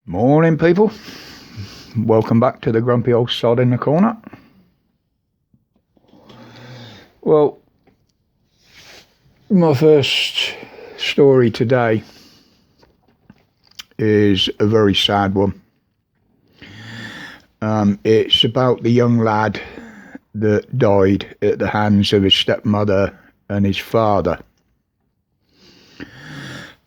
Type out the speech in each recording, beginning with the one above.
Morning, people. Welcome back to the grumpy old sod in the corner. Well, my first story today is a very sad one. It's about the young lad that died at the hands of his stepmother and his father.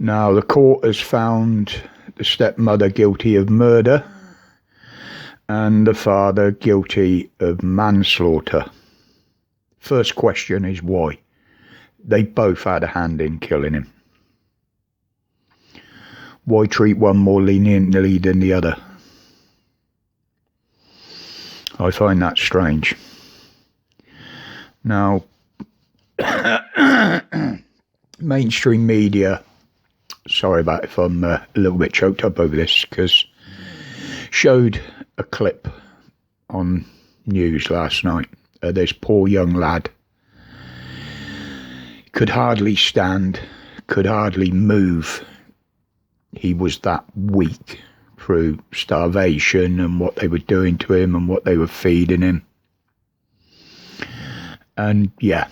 Now, the court has found the stepmother guilty of murder and the father guilty of manslaughter. First question is why? They both had a hand in killing him. Why treat one more leniently than the other? I find that strange. Now, mainstream media, sorry about if I'm a little bit choked up over this, because showed a clip on news last night of this poor young lad. Could hardly stand, could hardly move. He was that weak through starvation and what they were doing to him and what they were feeding him. And yeah,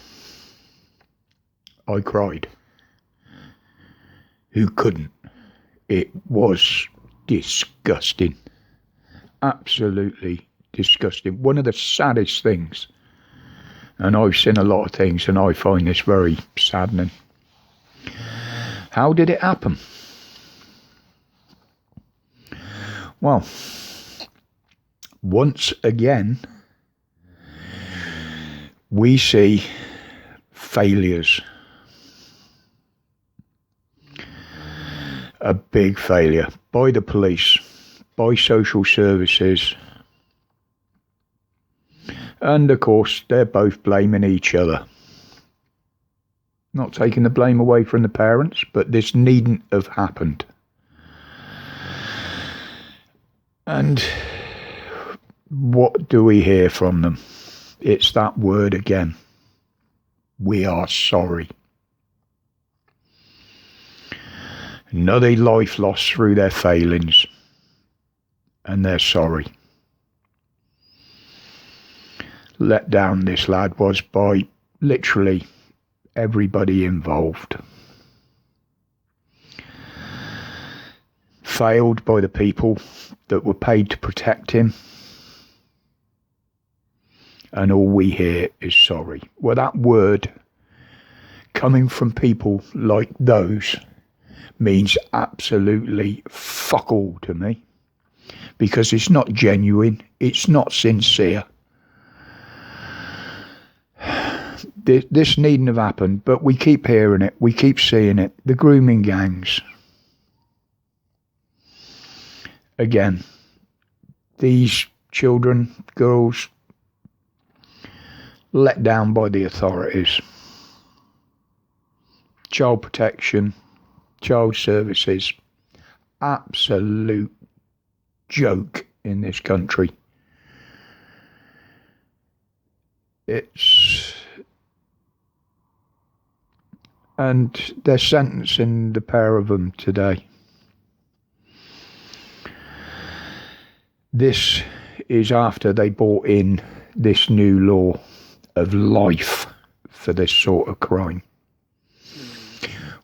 I cried. Who couldn't? It was disgusting. Absolutely disgusting. One of the saddest things, and I've seen a lot of things and I find this very saddening. How did it happen? Well, once again, we see failures. A big failure by the police, by social services, and of course they're both blaming each other. Not taking the blame away from the parents, but this needn't have happened. And what do we hear from them? It's that word again. We are sorry. Another life lost through their failings, and they're sorry. Let down this lad was by literally everybody involved. Failed by the people that were paid to protect him. And all we hear is sorry. Well, that word coming from people like those means absolutely fuck all to me, because it's not genuine, it's not sincere. This needn't have happened, but we keep hearing it, we keep seeing it. The grooming gangs. Again, these children, girls, let down by the authorities. Child protection, child services, absolute joke in this country. And they're sentencing the pair of them today. This is after they brought in this new law of life for this sort of crime.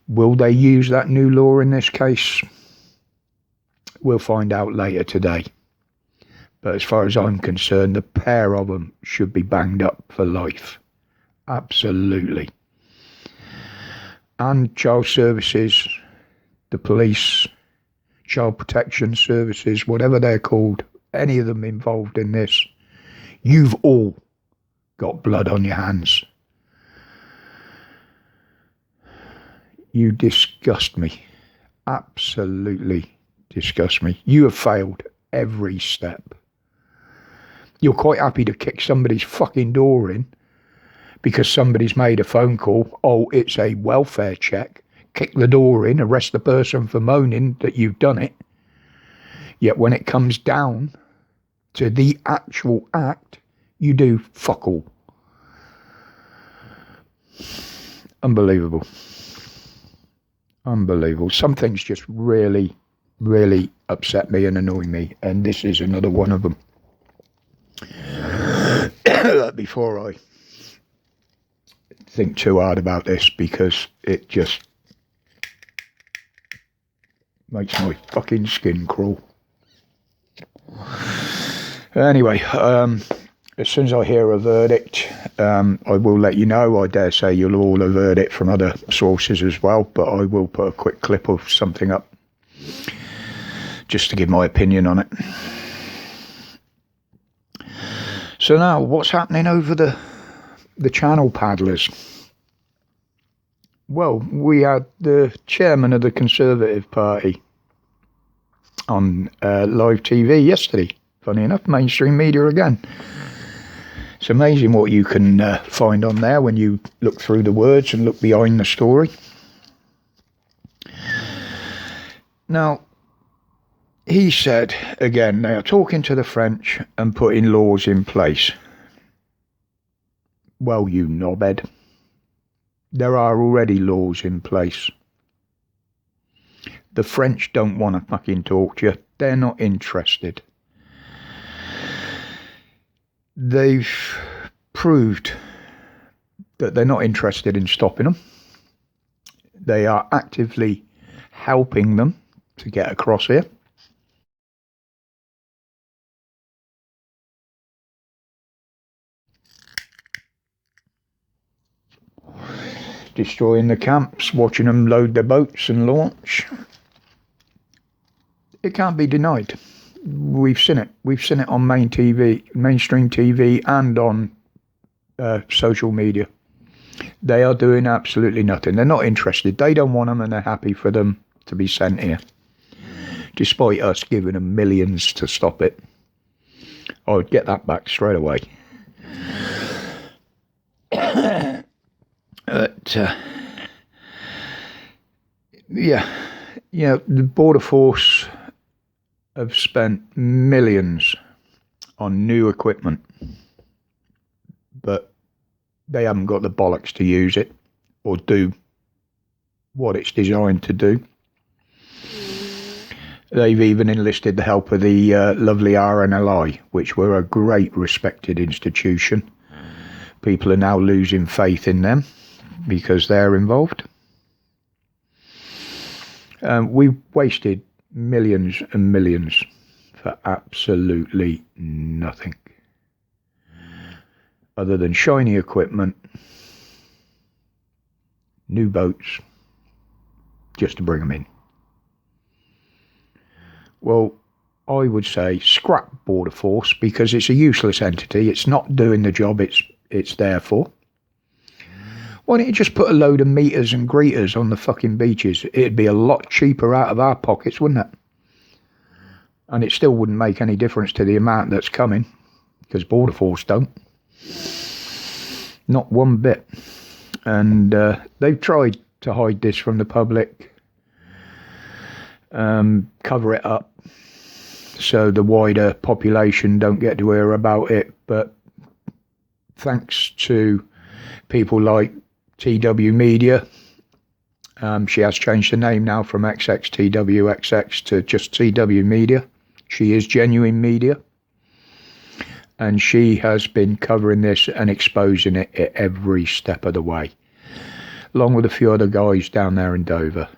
Will they use that new law in this case? We'll find out later today. But as far as I'm concerned, the pair of them should be banged up for life. Absolutely. And child services, the police, child protection services, whatever they're called, any of them involved in this, you've all got blood on your hands. You disgust me. Absolutely disgust me. You have failed every step. You're quite happy to kick somebody's fucking door in because somebody's made a phone call. Oh, it's a welfare check. Kick the door in, arrest the person for moaning that you've done it. Yet when it comes down to the actual act, you do fuck all. Unbelievable. Unbelievable. Some things just really, really upset me and annoy me, and this is another one of them. Before I think too hard about this, because it just makes my fucking skin crawl. Anyway, as soon as I hear a verdict, I will let you know. I dare say you'll all have heard it from other sources as well, but I will put a quick clip of something up just to give my opinion on it. So now, what's happening over the channel paddlers? Well, we had the chairman of the Conservative Party on live TV yesterday. Funny enough, mainstream media again. It's amazing what you can find on there when you look through the words and look behind the story. Now, he said, again, they are talking to the French and putting laws in place. Well, you knobhead. There are already laws in place. The French don't want to fucking talk to you. They're not interested. They've proved that they're not interested in stopping them. They are actively helping them to get across here. Destroying the camps, watching them load their boats and launch. It can't be denied. We've seen it. We've seen it on mainstream TV, and on social media. They are doing absolutely nothing. They're not interested. They don't want them, and they're happy for them to be sent here, despite us giving them millions to stop it. I would get that back straight away. But the Border Force have spent millions on new equipment, but they haven't got the bollocks to use it or do what it's designed to do. They've even enlisted the help of the lovely RNLI, which were a great respected institution. People are now losing faith in them because they're involved. We wasted millions and millions for absolutely nothing other than shiny equipment, new boats, just to bring them in. Well, I would say scrap Border Force, because it's a useless entity. It's not doing the job it's there for. Why don't you just put a load of meters and greeters on the fucking beaches? It'd be a lot cheaper out of our pockets, wouldn't it? And it still wouldn't make any difference to the amount that's coming, because Border Force don't. Not one bit. And they've tried to hide this from the public, cover it up so the wider population don't get to hear about it. But thanks to people like TW Media, she has changed the name now from XXTWXX to just TW Media. She is Genuine Media, and she has been covering this and exposing it at every step of the way, along with a few other guys down there in Dover.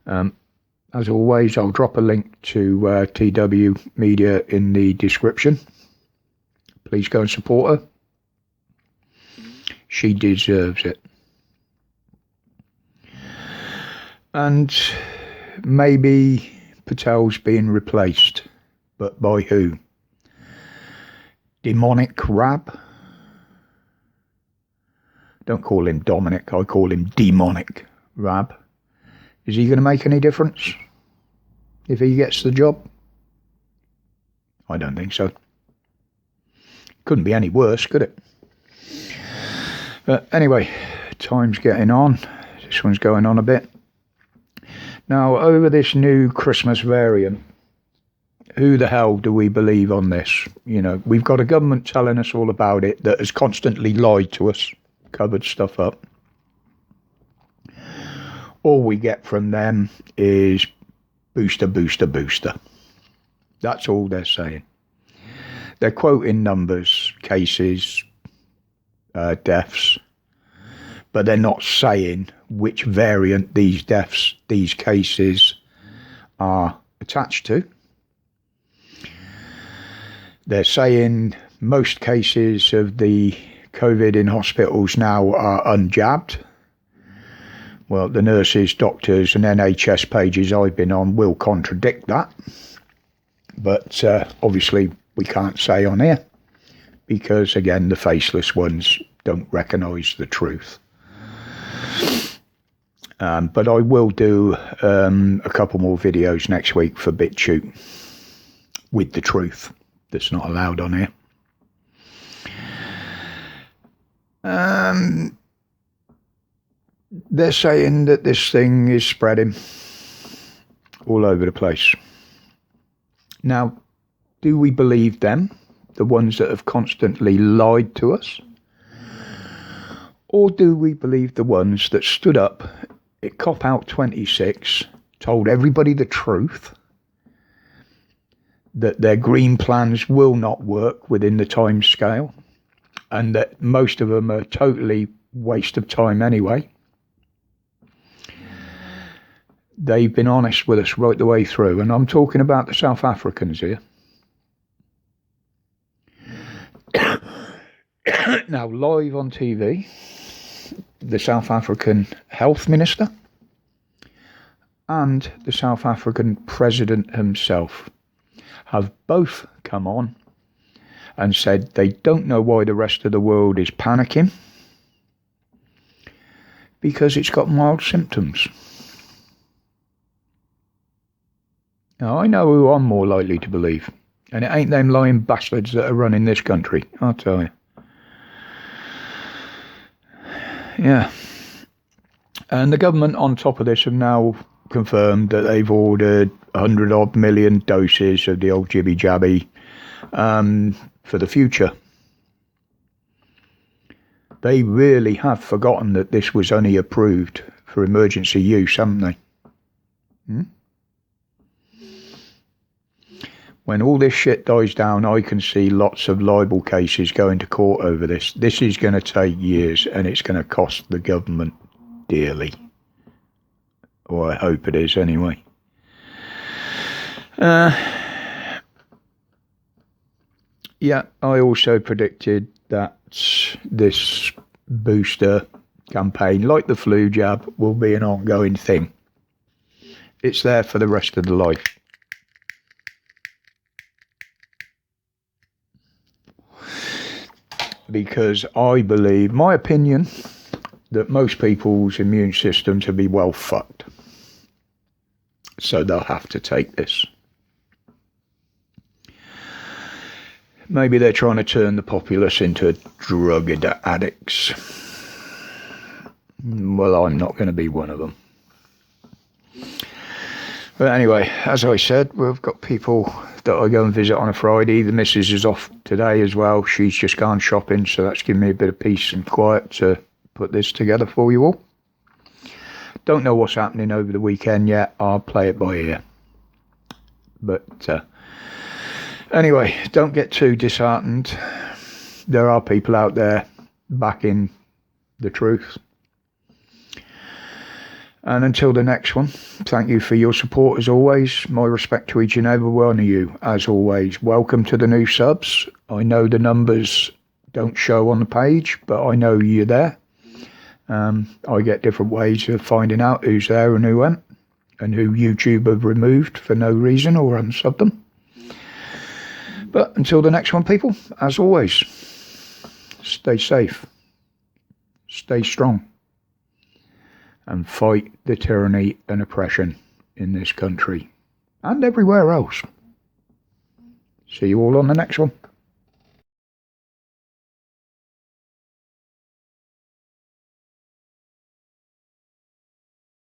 As always, I'll drop a link to TW Media in the description. Please go and support her. She deserves it. And maybe Patel's being replaced, but by who? Demonic Rab? Don't call him Dominic, I call him Demonic Rab. Is he going to make any difference if he gets the job? I don't think so. Couldn't be any worse, could it? But anyway, time's getting on. This one's going on a bit. Now, over this new Christmas variant, who the hell do we believe on this? You know, we've got a government telling us all about it that has constantly lied to us, covered stuff up. All we get from them is booster, booster, booster. That's all they're saying. They're quoting numbers, cases, deaths, but they're not saying which variant these deaths, these cases are attached to. They're saying most cases of the COVID in hospitals now are unjabbed. Well, the nurses, doctors and NHS pages I've been on will contradict that. But obviously we can't say on here because, again, the faceless ones don't recognise the truth. But I will do a couple more videos next week for BitChute with the truth that's not allowed on here. They're saying that this thing is spreading all over the place. Now, do we believe them, the ones that have constantly lied to us? Or do we believe the ones that stood up at Cop Out 26, told everybody the truth, that their green plans will not work within the time scale, and that most of them are totally waste of time anyway? They've been honest with us right the way through, and I'm talking about the South Africans here. Now, live on TV, the South African Health Minister and the South African President himself have both come on and said they don't know why the rest of the world is panicking, because it's got mild symptoms. Now, I know who I'm more likely to believe, and it ain't them lying bastards that are running this country, I'll tell you. Yeah. And the government on top of this have now confirmed that they've ordered 100 odd million doses of the old jibby jabby for the future. They really have forgotten that this was only approved for emergency use, haven't they? When all this shit dies down, I can see lots of libel cases going to court over this. This is going to take years, and it's going to cost the government dearly. Or I hope it is anyway. Yeah, I also predicted that this booster campaign, like the flu jab, will be an ongoing thing. It's there for the rest of the life. Because I believe, my opinion, that most people's immune systems will be well fucked. So they'll have to take this. Maybe they're trying to turn the populace into drug addicts. Well, I'm not going to be one of them. But anyway, as I said, we've got people that I go and visit on a Friday. The missus is off today as well. She's just gone shopping, so that's given me a bit of peace and quiet to put this together for you all. Don't know what's happening over the weekend yet. I'll play it by ear. But anyway, don't get too disheartened. There are people out there backing the truth. And until the next one, thank you for your support as always. My respect to each and every one of you as always. Welcome to the new subs. I know the numbers don't show on the page, but I know you're there. I get different ways of finding out who's there and who went, and who YouTube have removed for no reason or unsubbed them. But until the next one, people, as always, stay safe, stay strong, and fight the tyranny and oppression in this country and everywhere else. See you all on the next one.